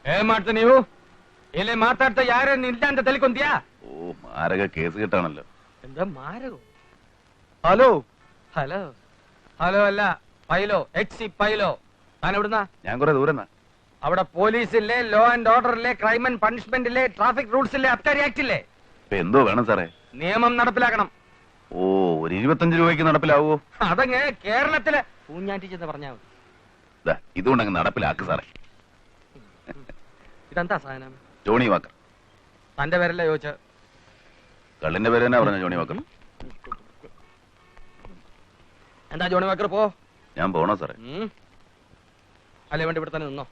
ಏನ್ ಮಾಡ್ತ ನೀವು ಇಲ್ಲಿ ಮಾತಾಡ್ತಾ ಯಾರೇನು ಇಲ್ಲ ಅಂತ ತಿಳ್ಕೊಂತೀಯಾ? ഓ മാരക കേസ് കിട്ടാണല്ലോ. എന്താ മാരകോ? ഹലോ ഹലോ ഹലോ അല്ല പൈലോ, എക്സി പൈലോ. താൻ എവിടുന്നാ? ഞാൻ കുറെ ദൂരം. അവിടെ പോലീസില്ലേ, ലോ ആൻഡ് ഓർഡർ ഇല്ലേ, ക്രൈം ആൻഡ് പണിഷ്മെന്റ് ഇല്ലേ, ട്രാഫിക് റൂൾസ് ഇല്ലേ, അബ്കാരി ആക്ട് ഇല്ലേ? എന്തോ വേണം സാറേ? നിയമം നടപ്പിലാക്കണം. ഓ ഒരു 25 രൂപയ്ക്ക് നടപ്പിലാവോ? അതങ്ങ് കേരളത്തില് പൂഞ്ഞാറ്റി ചെന്ന് പറഞ്ഞാൽ മതി. ഇതുകൊണ്ടങ്ങ് നടപ്പിലാക്ക് സാറേ. ഇതെന്താ സാധനം? Johnnie Walker. തന്റെ പേരല്ലേ ചോദിച്ച? കള്ളിന്റെ പേര് തന്നെ പറഞ്ഞ ജോണി വാക്കർ. എന്താ ജോണി വാക്കർ? പോ. ഞാൻ പോണോ സാറേ? അല്ലേ വേണ്ടി ഇവിടെ തന്നെ നിന്നോ.